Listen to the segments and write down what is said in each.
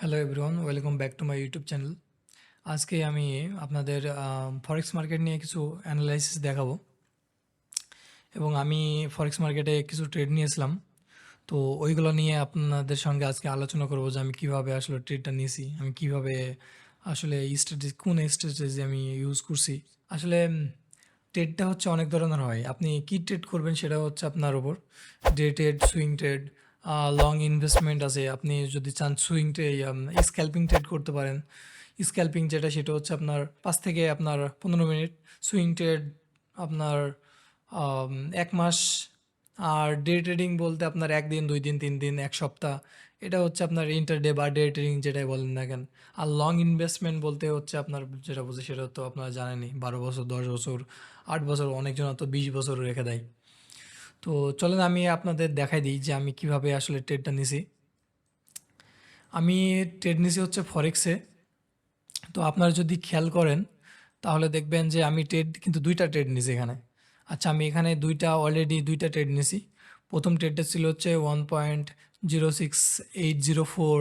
Hello everyone, welcome back to my YouTube channel. আজকে আমি আপনাদের ফরেক্স মার্কেট নিয়ে কিছু অ্যানালাইসিস দেখাবো এবং আমি ফরেক্স মার্কেটে কিছু ট্রেড নিয়েছিলাম। তো ওইগুলো নিয়ে আপনাদের সঙ্গে আজকে আলোচনা করব যে আমি কিভাবে আসলে ট্রেডটা নিয়েছি, আমি কিভাবে আসলে কোন স্ট্র্যাটেজি আমি ইউজ করছি। আসলে ট্রেডটা হচ্ছে অনেক ধরনের হয়, আপনি কি ট্রেড করবেন সেটা হচ্ছে আপনার ওপর। Day trade, swing trade, long investment আছে। আপনি যদি চান সুইং ট্রেড, স্ক্যাল্পিং ট্রেড করতে পারেন। স্ক্যাল্পিং যেটা সেটা হচ্ছে আপনার 5 থেকে আপনার 15 মিনিট। সুইং ট্রেড আপনার 1 মাস। আর ডে ট্রেডিং বলতে আপনার 1 দিন, 2 দিন, 3 দিন, 1 সপ্তাহ। এটা হচ্ছে আপনার ইন্টারডে বা ডে ট্রেডিং যেটাই বলেন না কেন। আর লং ইনভেস্টমেন্ট বলতে হচ্ছে আপনার যেটা বুঝে সেটা তো আপনারা জানেনই, 12 বছর, 10 বছর, 8 বছর, অনেকজন তো 20 বছর রেখে দেয়। তো চলেন আমি আপনাদের দেখাই দিই যে আমি কিভাবে আসলে ট্রেডটা নিছি। আমি ট্রেড নিছি হচ্ছে ফরেক্সে। তো আপনারা যদি খেয়াল করেন তাহলে দেখবেন যে আমি ট্রেড কিন্তু দুইটা ট্রেড নিছি এখানে। আচ্ছা, আমি এখানে অলরেডি দুইটা ট্রেড নিছি। প্রথম ট্রেডটা ছিল হচ্ছে 1.06804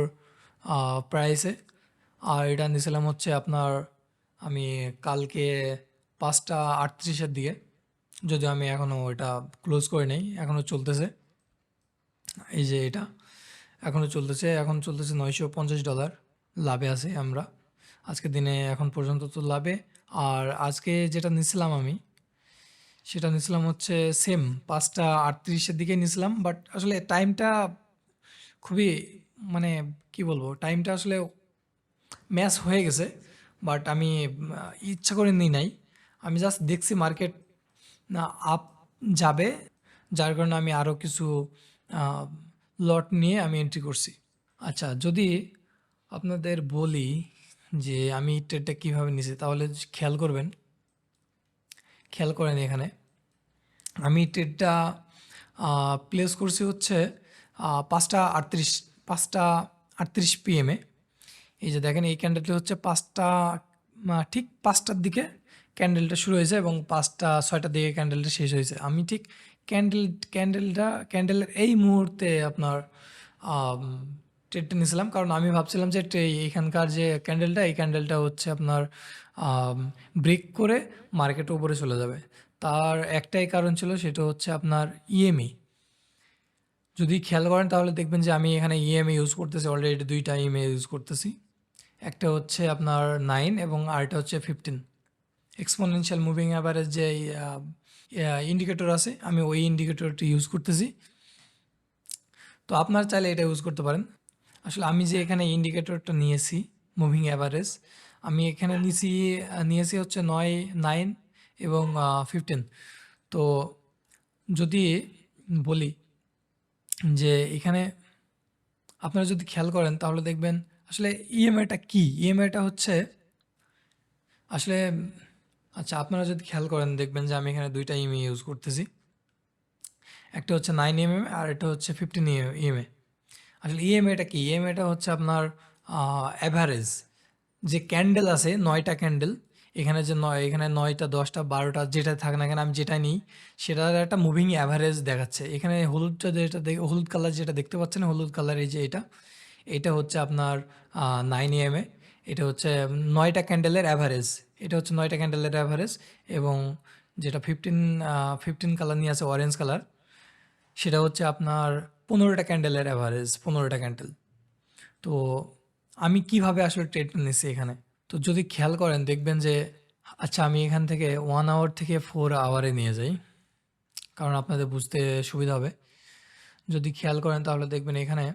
প্রাইসে। আর এটা নিয়েছিলাম হচ্ছে আপনার, আমি কালকে 5টা 38-এর দিকে। যদিও আমি এখনও এটা ক্লোজ করে নেই, এখনও চলতেছে। এই যে এটা এখনও চলতেছে, এখন চলতেছে $950 লাভে আছে আমরা আজকের দিনে এখন পর্যন্ত তো লাভে। আর আজকে যেটা নিছিলাম আমি, সেটা নিছিলাম হচ্ছে সেম 5টা 38-এর দিকে নিছিলাম, বাট আসলে টাইমটা খুবই, মানে কি বলবো, টাইমটা আসলে ম্যাচ হয়ে গেছে। বাট আমি ইচ্ছা করে নিই নাই, আমি জাস্ট দেখছি মার্কেট না আপ যাবে, যার কারণে আমি আরও কিছু লট নিয়ে আমি এন্ট্রি করছি। আচ্ছা, যদি আপনাদের বলি যে আমি ট্রেডটা কীভাবে নিছি তাহলে খেয়াল করবেন, খেয়াল করেন এখানে আমি ট্রেডটা প্লেস করছি হচ্ছে 5টা 38, 5টা 38 PM-এ। এই যে দেখেন এই ক্যান্ডেলটা হচ্ছে ঠিক 5টার দিকে ক্যান্ডেলটা শুরু হয়েছে এবং 5টা 6টার দিকে ক্যান্ডেলটা শেষ হয়েছে। আমি ঠিক ক্যান্ডেলের এই মুহূর্তে আপনার ট্রেডটা নিয়েছিলাম, কারণ আমি ভাবছিলাম যে এইখানকার যে ক্যান্ডেলটা, এই ক্যান্ডেলটা হচ্ছে আপনার ব্রেক করে মার্কেটের উপরে চলে যাবে। তার একটাই কারণ ছিল, সেটা হচ্ছে আপনার ইএমই। যদি খেয়াল করেন তাহলে দেখবেন যে আমি এখানে ইএমএ ইউজ করতেছি, অলরেডি দুইটা ইএমএ ইউজ করতেছি। একটা হচ্ছে আপনার 9 এবং আরেকটা হচ্ছে 15। এক্সপোনেনশিয়াল মুভিং অ্যাভারেজ যে ইন্ডিকেটর আছে, আমি ওই ইন্ডিকেটরটি ইউজ করতেছি। তো আপনার চাইলে এটা ইউজ করতে পারেন। আসলে আমি যে এখানে ইন্ডিকেটরটা নিয়েছি মুভিং অ্যাভারেজ, আমি এখানে নিয়েছি হচ্ছে 9 এবং 15। তো যদি বলি যে এখানে আপনারা যদি খেয়াল করেন তাহলে দেখবেন আসলে ইএমআইটা কি। ইএমআইটা হচ্ছে আসলে, আচ্ছা আপনারা যদি খেয়াল করেন দেখবেন যে আমি এখানে দুইটা ইএমআই ইউজ করতেছি। একটা হচ্ছে 9 আর এটা হচ্ছে 15 ইএমএ। আসলে ইএমআইটা কি? ইএমআইটা হচ্ছে আপনার অ্যাভারেজ যে ক্যান্ডেল আছে, 9টা ক্যান্ডেল। এখানে যে এখানে 9টা 10টা 12টা যেটা থাকে না কেন, আমি যেটা নিই সেটার একটা মুভিং অ্যাভারেজ দেখাচ্ছে। এখানে হলুদটা যেটা হলুদ কালার যেটা দেখতে পাচ্ছেন, হলুদ কালার এই যে এটা হচ্ছে আপনার 9 AM-এ। এটা হচ্ছে 9টা ক্যান্ডেলের অ্যাভারেজ। এটা হচ্ছে 9টা ক্যান্ডেলের অ্যাভারেজ। এবং যেটা 15 কালার নিয়ে আছে, অরেঞ্জ কালার, সেটা হচ্ছে আপনার 15টা ক্যান্ডেলের অ্যাভারেজ, 15টা ক্যান্ডেল। তো আমি কিভাবে আসলে ট্রেডটা নিচ্ছি এখানে, তো যদি খেয়াল করেন দেখবেন যে, আচ্ছা আমি এখান থেকে 1 আওয়ার থেকে 4 আওয়ারে নিয়ে যাই, কারণ আপনাদের বুঝতে সুবিধা হবে। যদি খেয়াল করেন তাহলে দেখবেন এখানে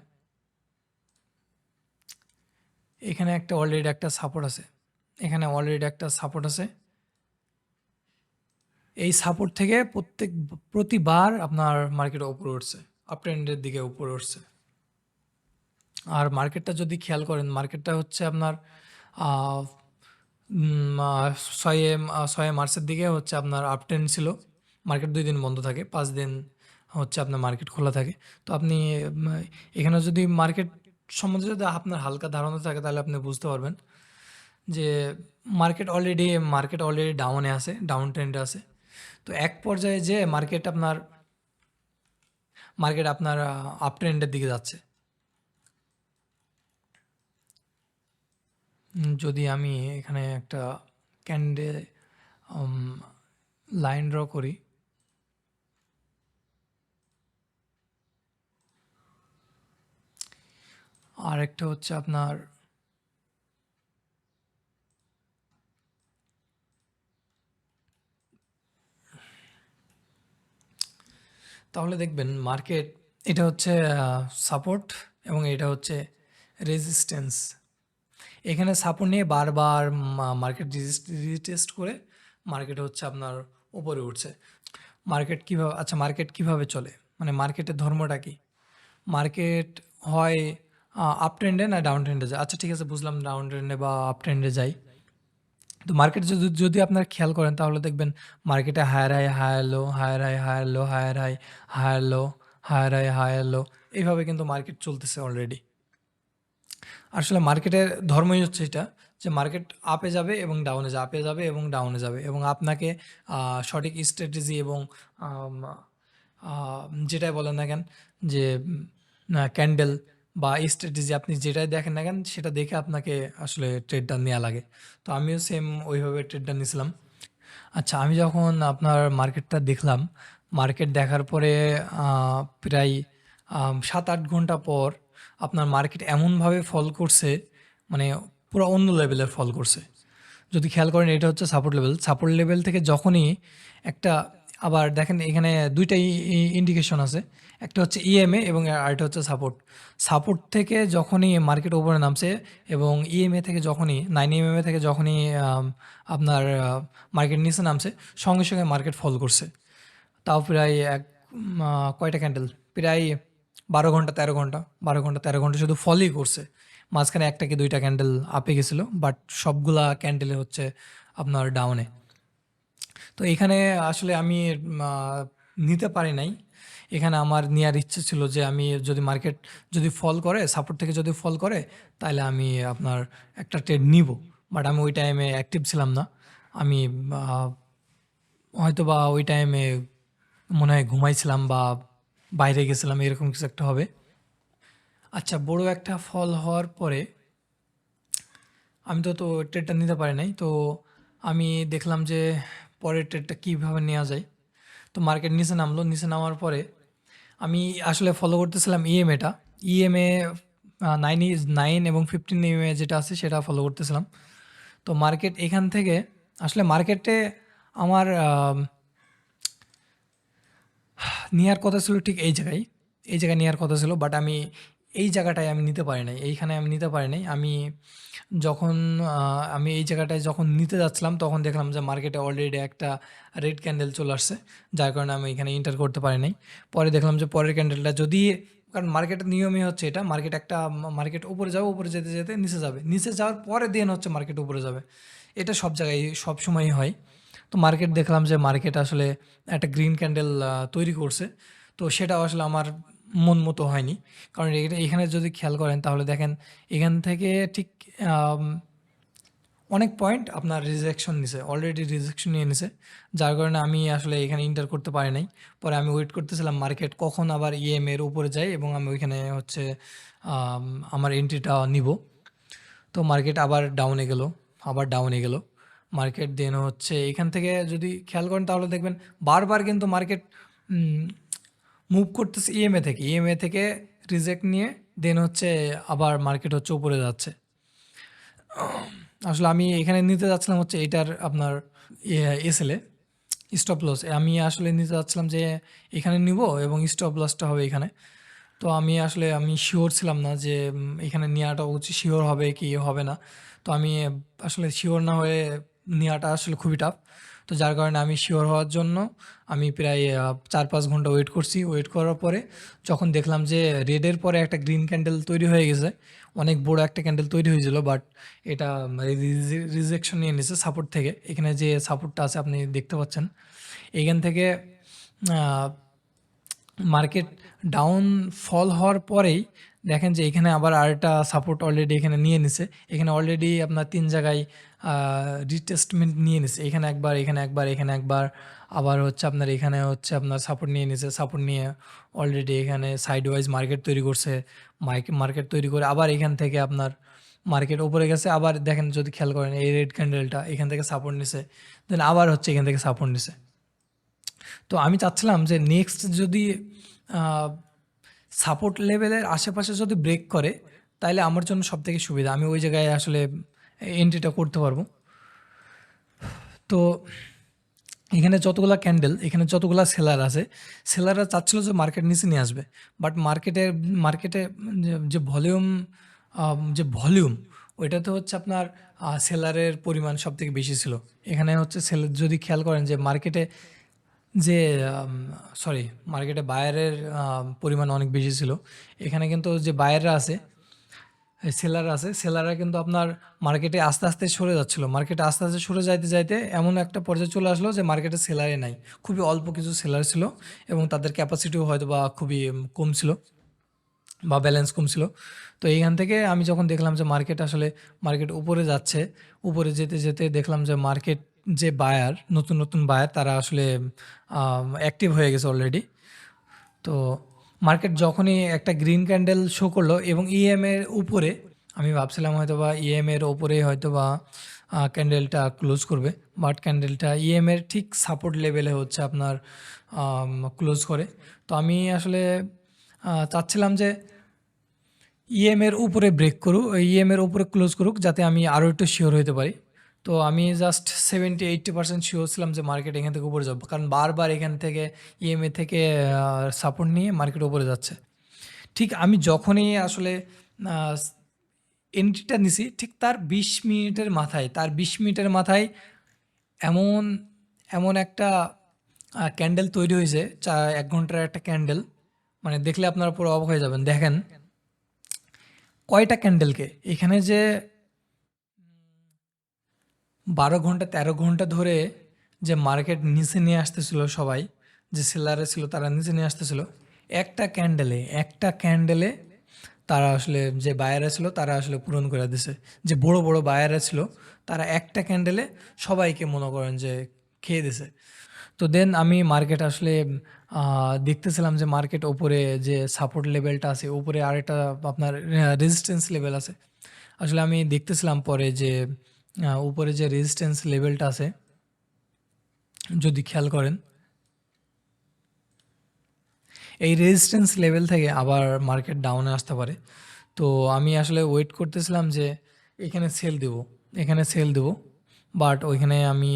এখানে একটা অলরেডি একটা সাপোর্ট আছে, এখানে অলরেডি একটা সাপোর্ট আছে। এই সাপোর্ট থেকে প্রতিবার আপনার মার্কেট উপরে উঠছে, আপ ট্রেন্ডের দিকে উপরে উঠছে। আর মার্কেটটা যদি খেয়াল করেন, মার্কেটটা হচ্ছে আপনার আহ, উম, আহ, 6 মার্চের দিকে হচ্ছে আপনার আপ ট্রেন্ড ছিল। মার্কেট 2 দিন বন্ধ থাকে, 5 দিন হচ্ছে আপনার মার্কেট খোলা থাকে। তো আপনি এখানে যদি মার্কেট সম্বন্ধে যদি আপনার হালকা ধারণা থাকে তাহলে আপনি বুঝতে পারবেন যে মার্কেট অলরেডি ডাউনে আছে, ডাউন ট্রেন্ডে আছে। তো এক পর্যায়ে যে মার্কেট আপনার আপ ট্রেন্ডের দিকে যাচ্ছে। যদি আমি এখানে একটা ক্যান্ডেল লাইন ড্র করি, আর একটা হচ্ছে আপনার তাহলে দেখবেন মার্কেট এটা হচ্ছে সাপোর্ট এবং এটা হচ্ছে রেজিস্ট্যান্স। এখানে সাপোর্ট নিয়ে বারবার মার্কেট রিটেস্ট করে মার্কেট হচ্ছে আপনার উপরে উঠছে। মার্কেট কীভাবে, আচ্ছা মার্কেট কীভাবে চলে, মানে মার্কেটের ধর্মটা কি? মার্কেট হয় আপ ট্রেন্ডে না ডাউন ট্রেন্ডে যায়। আচ্ছা ঠিক আছে, বুঝলাম ডাউন ট্রেন্ডে বা আপ ট্রেন্ডে যাই। তো মার্কেট যদি যদি আপনারা খেয়াল করেন তাহলে দেখবেন মার্কেটে higher high higher low, higher high higher low, higher high higher low, higher high higher low, এইভাবে কিন্তু মার্কেট চলতেছে অলরেডি। আসলে মার্কেটের ধর্মই হচ্ছে এটা, যে মার্কেট আপে যাবে এবং ডাউনে যাবে, আপে যাবে এবং ডাউনে যাবে, এবং আপনাকে সঠিক স্ট্র্যাটেজি এবং আম, যেটাই বলেন না কেন, যে ক্যান্ডেল বা স্ট্র্যাটেজি আপনি যেটাই দেখেন না কেন সেটা দেখে আপনাকে আসলে ট্রেডটা নেওয়া লাগে। তো আমিও সেম ওইভাবে ট্রেডটা নিয়েছিলাম। আচ্ছা আমি যখন আপনার মার্কেটটা দেখলাম, মার্কেট দেখার পরে প্রায় ৭-৮ ঘন্টা পর আপনার মার্কেট এমনভাবে ফল করছে, মানে পুরো অন্য লেভেলের ফল করছে। যদি খেয়াল করেন এটা হচ্ছে সাপোর্ট লেভেল। সাপোর্ট লেভেল থেকে যখনই একটা, আবার দেখেন এখানে ২ টা ইন্ডিকেশন আছে। একটা হচ্ছে ইএমএ এবং আরেকটা হচ্ছে সাপোর্ট। সাপোর্ট থেকে যখনই মার্কেট উপরে নামছে এবং ইএমএ থেকে যখনই 9 এমএমএ থেকে যখনই আপনার মার্কেট নিচে নামছে, সঙ্গে, সঙ্গে মার্কেট ফল করছে। তাও প্রায় কয়টা ক্যান্ডেল? প্রায় ১২ ঘন্টা ১৩ ঘন্টা, ১২ ঘন্টা ১৩ ঘন্টা শুধু ফলই করছে। মাঝখানে ১ টা কি ২ টা ক্যান্ডেল আপে গেছিল, বাট সবগুলা ক্যান্ডেলে হচ্ছে আপনার ডাউনে। তো এখানে আসলে আমি আ নিতে পারি নাই। এখানে আমার নেয়ার ইচ্ছে ছিল যে আমি যদি মার্কেট যদি ফল করে, সাপোর্ট থেকে যদি ফল করে, তাইলে আমি আপনার একটা ট্রেড নিবো। বাট আমি ওই টাইমে অ্যাক্টিভ ছিলাম না। আমি আ হয়তোবা ওই টাইমে মনে হয় ঘুমাইছিলাম বা বাইরে গেছিলাম, এরকম কিছু একটা হবে। আচ্ছা বড় একটা ফল হওয়ার পরে আমি তো ট্রেডটা নিতে পারি নাই। তো আমি দেখলাম যে পরের ট্রেডটা কীভাবে নেওয়া যায়। তো মার্কেট নিচে নামলো। নিচে নামার পরে আমি আসলে ফলো করতেছিলাম ইএমএটা। ইএমএ 9 এবং 15 ইএমএ যেটা আছে সেটা ফলো করতেছিলাম। তো মার্কেট এখান থেকে আসলে মার্কেটে আমার নেয়ার কথা ছিল ঠিক এই জায়গায়। এই জায়গায় নেয়ার কথা ছিল, বাট আমি এই জায়গাটায় আমি নিতে পারি নাই। এইখানে আমি নিতে পারি নাই। আমি যখন আমি এই জায়গাটায় যখন নিতে যাচ্ছিলাম তখন দেখলাম যে মার্কেটে অলরেডি একটা রেড ক্যান্ডেল চলে আসছে। যার কারণে আমি এখানে এন্টার করতে পারি নাই। পরে দেখলাম যে পরের ক্যান্ডেলটা যদি, কারণ মার্কেটের নিয়মই হচ্ছে এটা, মার্কেট একটা মার্কেট উপরে যাবে, উপরে যেতে, যেতে নিচে যাবে। নিচে যাওয়ার পরে দেন হচ্ছে মার্কেট উপরে যাবে। এটা সব জায়গায় সবসময়ই হয়। তো মার্কেট দেখলাম যে মার্কেট আসলে একটা গ্রিন ক্যান্ডেল তৈরি করছে। তো সেটাও আসলে আমার মন মতো হয়নি। কারণ এখানে যদি খেয়াল করেন তাহলে দেখেন এখান থেকে ঠিক আম অনেক পয়েন্ট আপনার রিজেকশন নিছে। অলরেডি রিজেকশন নিয়ে নিছে। যার কারণে আমি আসলে এখানে এন্টার করতে পারি নাই। পরে আমি ওয়েট করতেছিলাম মার্কেট কখন আবার ইএম এর উপরে যায় এবং আমি ওইখানে হচ্ছে আম আমার এন্ট্রিটা নিবো। তো মার্কেট আবার ডাউনে গেল, আবার ডাউনে গেল। মার্কেট দেন হচ্ছে এখান থেকে যদি খেয়াল করেন তাহলে দেখবেন বারবার কিন্তু মার্কেট উম মুভ করতেছে ইএমএ থেকে। ইএমএ থেকে রিজেক্ট নিয়ে দেন হচ্ছে আবার মার্কেট হচ্ছে উপরে যাচ্ছে। আসলে আমি এখানে নিতে যাচ্ছিলাম হচ্ছে এটার আপনার এসএলএ স্টপ লস। আমি আসলে নিতে যাচ্ছিলাম যে এখানে নিবো এবং স্টপ লসটা হবে এখানে। তো আমি আসলে আমি শিওর ছিলাম না যে এখানে নেওয়াটা উচিত, শিওর হবে কি হবে না। তো আমি আসলে শিওর না হয়ে নেওয়াটা আসলে খুবই টাফ। তো যার কারণে আমি শিওর হওয়ার জন্য আমি প্রায় ৪-৫ ঘন্টা ওয়েট করছি। ওয়েট করার পরে যখন দেখলাম যে রেডের পরে একটা গ্রিন ক্যান্ডেল তৈরি হয়ে গেছে, অনেক বড় একটা ক্যান্ডেল তৈরি হয়েছিল, বাট এটা রিজেকশন নিয়ে নিছে সাপোর্ট থেকে। এখানে যে সাপোর্টটা আছে আপনি দেখতে পাচ্ছেন। এইখান থেকে আ মার্কেট ডাউন ফল হওয়ার পরেই দেখেন যে এখানে আবার আরেকটা সাপোর্ট অলরেডি এখানে নিয়ে নিছে। এখানে অলরেডি আপনার ৩ জায়গায় আ রিটেস্টমেন্ট নিয়ে নিছে। এখানে একবার, এখানে একবার, এখানে একবার, আবার হচ্ছে আপনার এখানে হচ্ছে আপনার সাপোর্ট নিয়ে নিছে। সাপোর্ট নিয়ে অলরেডি এখানে সাইড ওয়াইজ মার্কেট তৈরি করছে। মার্কেট তৈরি করে আবার এখান থেকে আপনার মার্কেট উপরে গেছে, আবার দেখেন যদি খেয়াল করেন এই রেড ক্যান্ডেলটা এখান থেকে সাপোর্ট নিছে, দেন আবার হচ্ছে এখান থেকে সাপোর্ট নিছে। তো আমি চাচ্ছিলাম যে নেক্সট যদি সাপোর্ট লেভেলের আশেপাশে যদি ব্রেক করে, তাইলে আমার জন্য সব থেকে সুবিধা, আমি ওই জায়গায় আসলে এন্ট্রিটা করতে পারবো। তো এখানে যতগুলা ক্যান্ডেল, এখানে যতগুলা সেলার আছে, সেলাররা চাচ্ছিল যে মার্কেট নিচে নিয়ে আসবে, বাট মার্কেটে যে ভলিউম ওইটাতে হচ্ছে আপনার সেলারের পরিমাণ সব থেকে বেশি ছিল। এখানে হচ্ছে সেলার, যদি খেয়াল করেন যে মার্কেটে যে সরি মার্কেটে বায়ারের পরিমাণ অনেক বেশি ছিল। এখানে কিন্তু যে বায়াররা আছে, সেলার আছে, সেলাররা কিন্তু আপনার মার্কেটে আস্তে আস্তে সরে যাচ্ছিল। মার্কেটে আস্তে আস্তে সরে যাইতে যাইতে এমন একটা পর্যায়ে চলে আসলো যে মার্কেটে সেলারই নাই, খুবই অল্প কিছু সেলার ছিল এবং তাদের ক্যাপাসিটিও হয়তো বা খুবই কম ছিল বা ব্যালেন্স কম ছিল। তো এইখান থেকে আমি যখন দেখলাম যে মার্কেট উপরে যাচ্ছে, উপরে যেতে যেতে দেখলাম যে মার্কেট, যে বায়ার, নতুন নতুন বায়ার, তারা আসলে অ্যাক্টিভ হয়ে গেছে অলরেডি। তো মার্কেট যখনই একটা গ্রিন ক্যান্ডেল শো করলো এবং এর উপরে, আমি ভাবছিলাম হয়তো বা এর ওপরেই হয়তো বা ক্যান্ডেলটা ক্লোজ করবে, বাট ক্যান্ডেলটা এর ঠিক সাপোর্ট লেভেলে হচ্ছে আপনার ক্লোজ করে। তো আমি আসলে চাচ্ছিলাম যে এর উপরে ব্রেক করুক, এর উপরে ক্লোজ করুক, যাতে আমি আরও একটু শিওর হতে পারি। তো আমি জাস্ট 70-80% শিওর ছিলাম যে মার্কেট এখান থেকে উপরে যাবে, কারণ বারবার এখান থেকে থেকে সাপোর্ট নিয়ে মার্কেট উপরে যাচ্ছে। ঠিক আমি যখনই আসলে এন্ট্রিটা নিছি, ঠিক তার 20 মিনিটের মাথায় এমন এমন একটা ক্যান্ডেল তৈরি হয়েছে, 1 ঘন্টার একটা ক্যান্ডেল, মানে দেখলে আপনারা পুরো অবাক হয়ে যাবেন। দেখেন কয়টা ক্যান্ডেলকে এখানে, যে 12 ঘন্টা 13 ঘন্টা ধরে যে মার্কেট নিচে নিয়ে আসতেছিল, সবাই যে সেলারে ছিল তারা নিচে নিয়ে আসতেছিল, একটা ক্যান্ডেলে তারা আসলে, যে বায়াররা ছিল তারা আসলে পূরণ করে দিছে। যে বড় বড় বায়াররা ছিল, তারা একটা ক্যান্ডেলে সবাইকে মনে করেন যে খেয়ে দিছে। তো দেন আমি মার্কেট আসলে দেখতেছিলাম যে মার্কেট ওপরে যে সাপোর্ট লেভেলটা আছে, উপরে আরেকটা আপনার রেজিস্ট্যান্স লেভেল আছে। আসলে আমি দেখতেছিলাম পরে যে উপরে যে রেজিস্ট্যান্স লেভেলটা আছে, যদি খেয়াল করেন, এই রেজিস্ট্যান্স লেভেল থেকে আবার মার্কেট ডাউনে আসতে পারে। তো আমি আসলে ওয়েট করতেছিলাম যে এখানে সেল দেব, বাট ওইখানে আমি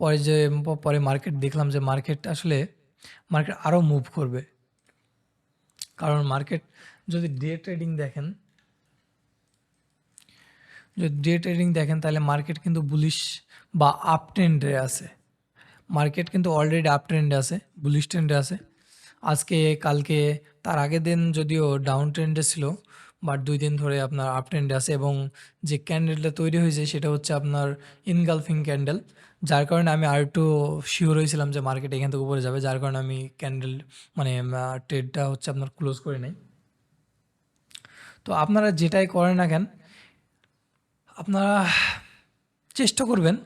পরে যে পরে মার্কেট দেখলাম যে মার্কেট আরও মুভ করবে, কারণ মার্কেট যদি ডে ট্রেডিং দেখেন তাহলে মার্কেট কিন্তু বুলিশ বা আপ ট্রেন্ডে আছে। মার্কেট কিন্তু অলরেডি আপ ট্রেন্ডে আছে, বুলিশ ট্রেন্ডে আছে। আজকে, কালকে, তার আগের দিন যদিও ডাউন ট্রেন্ডে ছিল, বাট 2 দিন ধরে আপনার আপ ট্রেন্ডে আছে এবং যে ক্যান্ডেলটা তৈরি হয়েছে সেটা হচ্ছে আপনার ইনগালফিং ক্যান্ডেল, যার কারণে আমি আর একটু শিওর হয়েছিলাম যে মার্কেট এখান থেকে উপরে যাবে, যার কারণে আমি মানে ট্রেডটা হচ্ছে আপনার ক্লোজ করে নেই। তো আপনারা যেটাই করেন না কেন, আপনারা চেষ্টা করবেন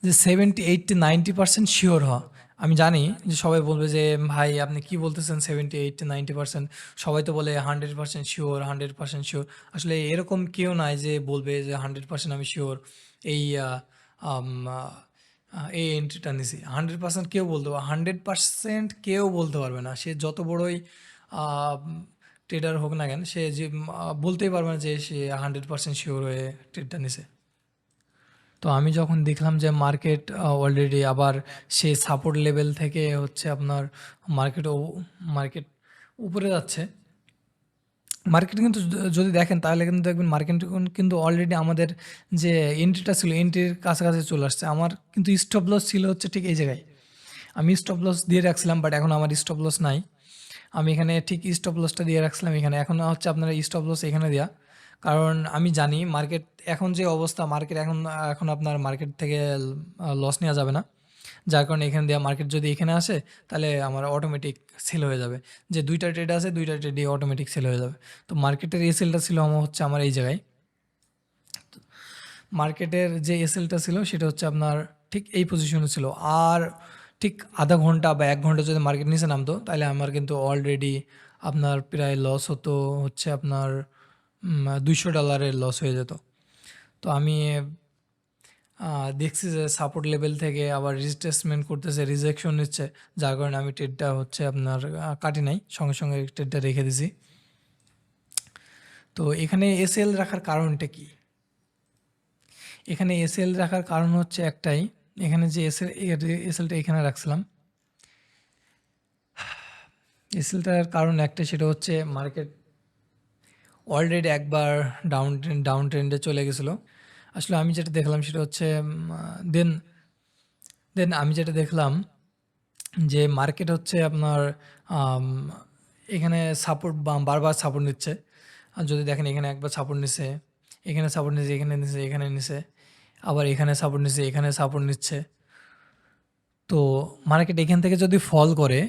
যে 70-80-90% শিওর হওয়া। আমি জানি যে সবাই বলবে যে ভাই আপনি কি বলতেছেন, 70-80-90%, সবাই তো বলে 100% শিওর, 100% শিওর। আসলে এরকম কেউ নাই যে বলবে যে 100% আমি শিওর এই আম, এই এন্ট্রিটা নিছি। 100% কেউ বলতে পারবে না, সে যত বড়ই ট্রেডার হোক না কেন, সে যে বলতেই পারবে না যে সে 100% শিওর হয়ে ট্রেডটা নিছে। তো আমি যখন দেখলাম যে মার্কেট অলরেডি আবার সেই সাপোর্ট লেভেল থেকে হচ্ছে আপনার মার্কেট মার্কেট উপরে যাচ্ছে, মার্কেট কিন্তু যদি দেখেন তাহলে কিন্তু দেখবেন মার্কেট কিন্তু অলরেডি আমাদের যে এন্ট্রিটা ছিল, এন্ট্রির কাছাকাছি চলে আসছে। আমার কিন্তু স্টপ লস ছিল হচ্ছে ঠিক এই জায়গায়, আমি স্টপ লস দিয়ে রাখছিলাম, বাট এখন আমার স্টপ লস নাই। আমি এখানে ঠিক স্টপ লসটা দিয়ে রাখছিলাম এখানে, এখন হচ্ছে আপনার স্টপ লস এখানে দেওয়া, কারণ আমি জানি মার্কেট এখন যে অবস্থা, মার্কেট এখন আপনার মার্কেট থেকে লস নেওয়া যাবে না, যার কারণে এখানে দেওয়া। মার্কেট যদি এখানে আসে তাহলে আমার অটোমেটিক সেল হয়ে যাবে, যে 2টা ট্রেড আছে 2টা ট্রেডই অটোমেটিক সেল হয়ে যাবে। তো মার্কেটের এসএলটা ছিল হচ্ছে আমার এই জায়গায়, মার্কেটের যে এসএলটা ছিল সেটা হচ্ছে আপনার ঠিক এই পজিশনে ছিল। আর ঠিক আধা ঘন্টা বা 1 ঘন্টা যদি মার্কেট নিচে নামতো তাহলে আমার কিন্তু অলরেডি আপনার প্রায় লস হতো হচ্ছে আপনার $200 লস হয়ে যেত। তো আমি দেখছি যে সাপোর্ট লেভেল থেকে আবার রিট্রেসমেন্ট করতেছে, রিজেকশন নিচ্ছে, যার কারণে আমি ট্রেডটা হচ্ছে আপনার কাটি নাই, সঙ্গে সঙ্গে ট্রেডটা রেখে দিছি। তো এখানে এসএল রাখার কারণটা কি? এখানে এসএল রাখার কারণ হচ্ছে একটাই, এখানে যে এসএলটা এখানে রাখছিলাম, এসএলটার কারণ একটা, সেটা হচ্ছে মার্কেট অলরেডি একবার ডাউন ট্রেন্ডে চলে গেছিলো। আসলে আমি যেটা দেখলাম সেটা হচ্ছে দেন দেন আমি যেটা দেখলাম যে মার্কেট হচ্ছে আপনার আম, এখানে সাপোর্ট বারবার সাপোর্ট নিচ্ছে। আর যদি দেখেন এখানে একবার সাপোর্ট নিচ্ছে, এখানে সাপোর্ট নিচ্ছে, এখানে নিচ্ছে, এখানে নিচ্ছে, আবার এখানে সাপোর্ট নিচ্ছে, এখানে সাপোর্ট নিচ্ছে। তো মার্কেট এখান থেকে যদি ফল করে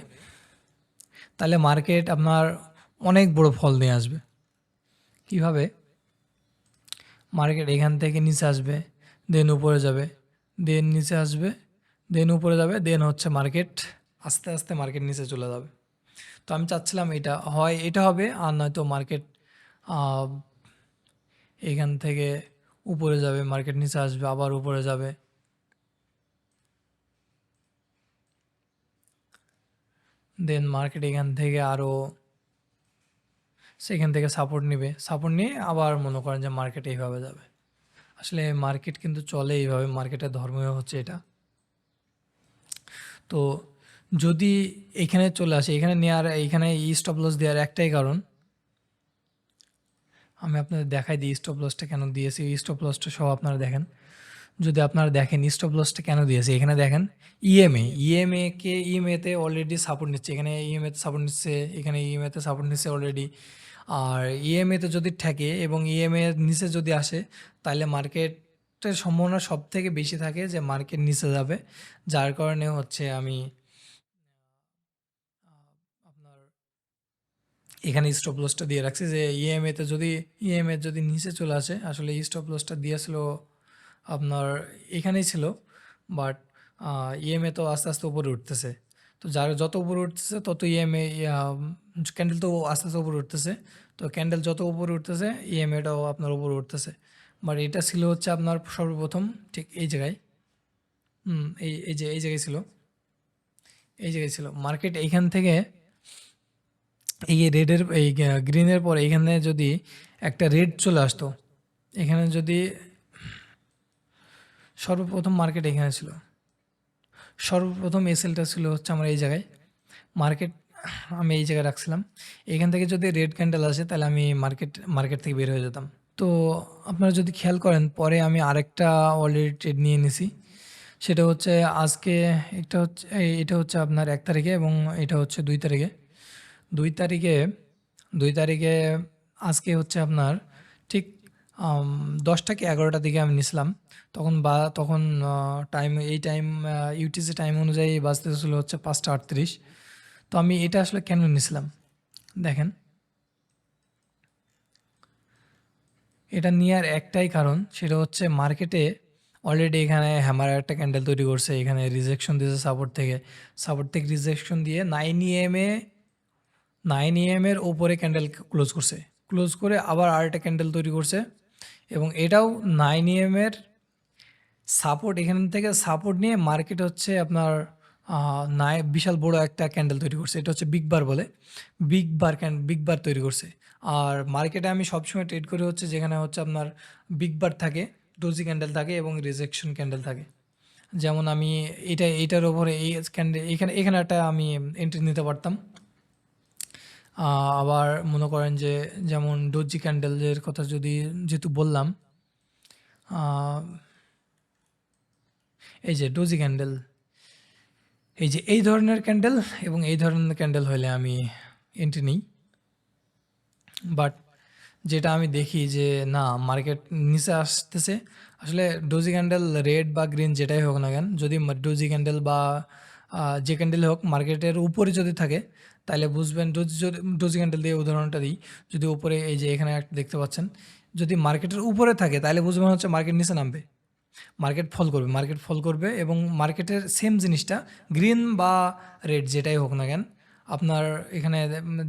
তাহলে মার্কেট আপনার অনেক বড় ফল নিয়ে আসবে। কিভাবে? মার্কেট এখান থেকে নিচে আসবে, দেন উপরে যাবে, দেন নিচে আসবে, দেন উপরে যাবে, দেন হচ্ছে মার্কেট আস্তে আস্তে মার্কেট নিচে চলে যাবে। তো আমি চাচ্ছিলাম এটা হয়, এটা হবে, আর নয়তো মার্কেট এখান থেকে উপরে যাবে, মার্কেট নিচে আসবে, আবার উপরে যাবে। দেন মার্কেট এখান থেকে আরও সেখান থেকে সাপোর্ট নিবে, সাপোর্ট নিয়ে আবার মনে করেন যে মার্কেট এইভাবে যাবে। আসলে মার্কেট কিন্তু চলে এইভাবে, মার্কেটের ধর্মই হচ্ছে এটা। তো যদি এখানে চলে আসে, এখানে নেওয়ার, এখানে স্টপ লস দেওয়ার একটাই কারণ, আমি আপনাদের দেখাই দিই স্টপ লসটা কেন দিয়েছি। স্টপ লসটা সহ আপনারা দেখেন, যদি আপনারা দেখেন স্টপ লসটা কেন দিয়েছে, এখানে দেখেন ইএমএতে অলরেডি সাপোর্ট নিচ্ছে, এখানে ইএমএতে সাপোর্ট নিচ্ছে, এখানে ইএমএতে সাপোর্ট নিচ্ছে অলরেডি। আর ইএমএতে যদি ঠেকে এবং ইএমএ নিচে যদি আসে, তাহলে মার্কেটের সম্ভাবনা সব থেকে বেশি থাকে যে মার্কেট নিচে যাবে। যার কারণে হচ্ছে আমি আপনার এখানে স্টপ লসটা দিয়ে রাখছি যে ইএমএ যদি নিচে চলে আসে, আসলে স্টপ লসটা দিয়েছিল আপনার এখানেই ছিল, বাট ইএমএ তো আস্তে আস্তে উপরে উঠতেছে। তো যার যত উপরে উঠতেছে তত ইএমএ ক্যান্ডেল তো আস্তে আস্তে উপরে উঠতেছে। তো ক্যান্ডেল যত উপরে উঠতেছে ইএমএটাও আপনার উপরে উঠতেছে। বাট এটা ছিল হচ্ছে আপনার সর্বপ্রথম ঠিক এই জায়গায়, এই জায়গায় ছিল, এই জায়গায় ছিল মার্কেট। এইখান থেকে এই রেডের এই গ্রিনের পরে এখানে যদি একটা রেড চলে আসতো, এখানে যদি সর্বপ্রথম মার্কেট এখানে ছিল, সর্বপ্রথম এসএলটা ছিল হচ্ছে আমার এই জায়গায়, মার্কেট আমি এই জায়গায় রাখছিলাম। এখান থেকে যদি রেড ক্যান্ডেল আসে তাহলে আমি মার্কেট থেকে বের হয়ে যেতাম। তো আপনারা যদি খেয়াল করেন, পরে আমি আরেকটা অলরেডি ট্রেড নিয়ে নিছি। সেটা হচ্ছে আজকে এটা হচ্ছে আপনার 1 তারিখে এবং এটা হচ্ছে 2 তারিখে। 2 তারিখে 2 তারিখে আজকে হচ্ছে আপনার ঠিক 10টা কি 11টার দিকে আমি নিছিলাম। তখন টাইম ইউটিসি টাইম অনুযায়ী বাজতেছিল হচ্ছে 5টা 38। তো আমি এটা আসলে কেন নিছিলাম দেখেন, এটা নেওয়ার একটাই কারণ, সেটা হচ্ছে মার্কেটে অলরেডি এখানে হ্যামার একটা ক্যান্ডেল তৈরি করছে, এখানে রিজেকশন দিয়েছে সাপোর্ট থেকে রিজেকশন দিয়ে 9 এর ওপরে ক্যান্ডেল ক্লোজ করে আবার আরেকটা ক্যান্ডেল তৈরি করছে, এবং এটাও 9 এর সাপোর্ট, এখান থেকে সাপোর্ট নিয়ে মার্কেট হচ্ছে আপনার বিশাল বড় একটা ক্যান্ডেল তৈরি করছে। এটা হচ্ছে বিগ বার বলে, বিগ বার তৈরি করছে। আর মার্কেটে আমি সবসময় ট্রেড করি হচ্ছে যেখানে হচ্ছে আপনার বিগ বার থাকে, ডোজি ক্যান্ডেল থাকে এবং রিজেকশন ক্যান্ডেল থাকে। যেমন আমি এইটার ওপরে এই ক্যান্ডেল এখানে একটা আমি এন্ট্রি নিতে পারতাম। আবার মনে করেন যে যেমন ডোজি ক্যান্ডেলের কথা যেহেতু বললাম, এই যে ডোজি ক্যান্ডেল, এই ধরনের ক্যান্ডেল এবং এই ধরনের ক্যান্ডেল হলে আমি এন্ট্রি নিই। বাট যেটা আমি দেখি যে না, মার্কেট নিচে আসতেছে, আসলে ডোজি ক্যান্ডেল রেড বা গ্রিন যেটাই হোক না কেন, যদি ডোজি ক্যান্ডেল বা যে ক্যান্ডেল হোক মার্কেটের উপরে যদি থাকে তাহলে বুঝবেন, ডোজি ক্যান্ডেল দিয়ে উদাহরণটা দিই, যদি উপরে এই যে এখানে একটা দেখতে পাচ্ছেন, যদি মার্কেটের উপরে থাকে তাহলে বুঝবেন হচ্ছে মার্কেট নিচে নামবে, মার্কেট ফল করবে এবং মার্কেটের সেম জিনিসটা গ্রিন বা রেড যেটাই হোক না কেন, আপনার এখানে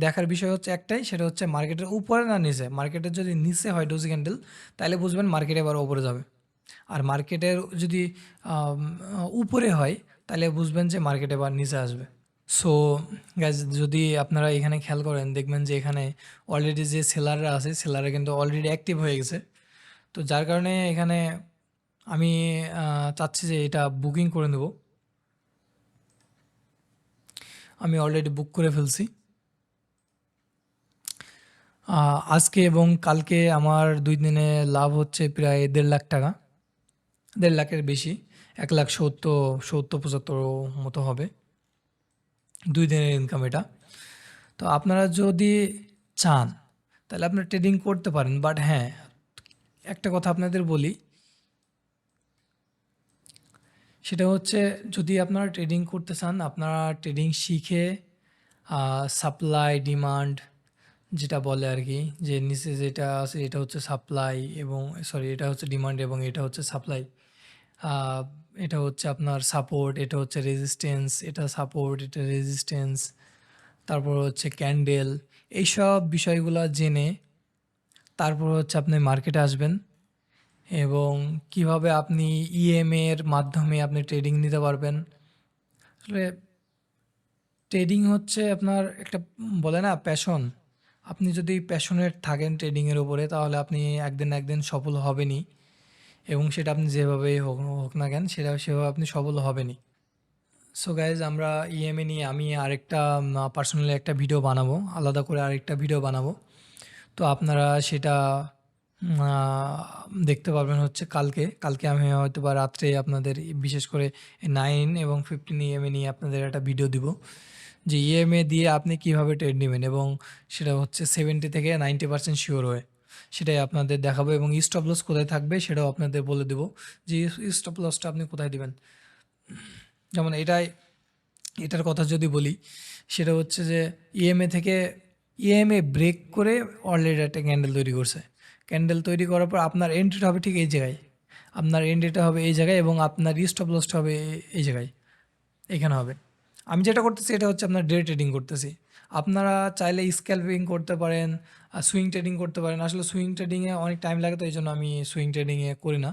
দেখার বিষয় হচ্ছে একটাই, সেটা হচ্ছে মার্কেটের উপরে না নিচে। মার্কেটের যদি নিচে হয় ডোজি ক্যান্ডেল, তাহলে বুঝবেন মার্কেট এবার উপরে যাবে। আর মার্কেটের যদি আম উপরে হয়, তাহলে বুঝবেন যে মার্কেট এবার নিচে আসবে। সো গাইজ, যদি আপনারা এখানে খেয়াল করেন, দেখবেন যে এখানে অলরেডি যে সেলাররা আছে, সেলাররা কিন্তু অলরেডি অ্যাক্টিভ হয়ে গেছে। তো যার কারণে এখানে আমি চাচ্ছি যে এটা বুকিং করে নেব। আমি অলরেডি বুক করে ফেলছি। আজকে এবং কালকে আমার 2 দিনে লাভ হচ্ছে প্রায় 1.5 লাখ টাকা। 1.5 লাখের বেশি, 1,70,75 মতো হবে 2 দিনের ইনকাম এটা। তো আপনারা যদি চান, তাহলে আপনারা ট্রেডিং করতে পারেন। বাট হ্যাঁ, একটা কথা আপনাদের বলি, সেটা হচ্ছে যদি আপনারা ট্রেডিং করতে চান, আপনারা ট্রেডিং শিখে সাপ্লাই ডিমান্ড যেটা বলে আর কি, যে নিচে যেটা আছে এটা হচ্ছে সাপ্লাই এবং সরি, এটা হচ্ছে ডিমান্ড এবং এটা হচ্ছে সাপ্লাই। এটা হচ্ছে আপনার সাপোর্ট, এটা হচ্ছে রেজিস্ট্যান্স, এটা সাপোর্ট, এটা রেজিস্ট্যান্স, তারপর হচ্ছে ক্যান্ডেল। এইসব বিষয়গুলো জেনে তারপর হচ্ছে আপনি মার্কেটে আসবেন এবং কিভাবে আপনি এর মাধ্যমে আপনি ট্রেডিং নিতে পারবেন। আসলে ট্রেডিং হচ্ছে আপনার একটা বলে না প্যাশন। আপনি যদি প্যাশনেট থাকেন ট্রেডিংয়ের উপরে, তাহলে আপনি একদিন না একদিন সফল হবেনই এবং সেটা আপনি যেভাবেই হোক হোক না কেন, সেভাবে আপনি সফল হবেনই। সো গাইজ, আমরা নিয়ে আমি আরেকটা পার্সোনালি একটা ভিডিও বানাবো, আলাদা করে আরেকটা ভিডিও বানাবো। তো আপনারা সেটা দেখতে পারবেন হচ্ছে কালকে আমি হয়তো বা রাত্রে আপনাদের বিশেষ করে 9 এবং 15 নিয়ে আপনাদের একটা ভিডিও দিব, যে দিয়ে আপনি কিভাবে ট্রেড নেবেন এবং সেটা হচ্ছে 70 থেকে 90% শিওর হয়ে সেটাই আপনাদের দেখাবো এবং স্টপ লস কোথায় থাকবে সেটাও আপনাদের বলে দেবো, যে স্টপ লসটা আপনি কোথায় দিবেন। যেমন এটার কথা যদি বলি, সেটা হচ্ছে যে থেকে ব্রেক করে অলরেডি একটা ক্যান্ডেল তৈরি করছে। ক্যান্ডেল তৈরি করার পর আপনার এন্ট্রিটা হবে ঠিক এই জায়গায়, আপনার এন্ট্রিটা হবে এই জায়গায় এবং আপনার স্টপ লসটা হবে এই জায়গায়, এখানে হবে। আমি যেটা করতেছি এটা হচ্ছে আপনার ডে ট্রেডিং করতেছি। আপনারা চাইলে স্ক্যালপিং করতে পারেন, সুইং ট্রেডিং করতে পারেন। আসলে সুইং ট্রেডিংয়ে অনেক টাইম লাগে, তো এই জন্য আমি সুইং ট্রেডিংয়ে করি না।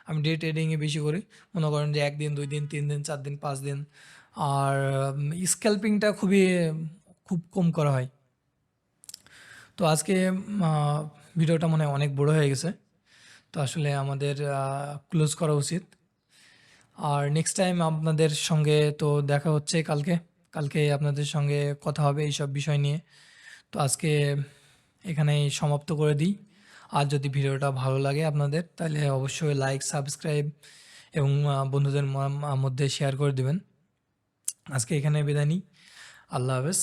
আমি ডে ট্রেডিংয়ে বেশি করি। মনে করেন যে 1 দিন, 2 দিন, 3 দিন, 4 দিন, 5 দিন। আর স্ক্যালপিংটা খুব কম করা হয়। তো আজকে ভিডিওটা মনে হয় অনেক বড় হয়ে গেছে। তো আসলে আমাদের ক্লোজ করা উচিত। আর নেক্সট টাইম আপনাদের সঙ্গে তো দেখা হচ্ছে কালকে আপনাদের সঙ্গে কথা হবে এইসব বিষয় নিয়ে। তো আজকে এখানেই সমাপ্ত করে দিই। আর যদি ভিডিওটা ভালো লাগে আপনাদের, তাহলে অবশ্যই লাইক, সাবস্ক্রাইব এবং বন্ধুদের মধ্যে শেয়ার করে দিবেন। আজকে এখানে বিদায় নিই। আল্লাহ হাফেজ।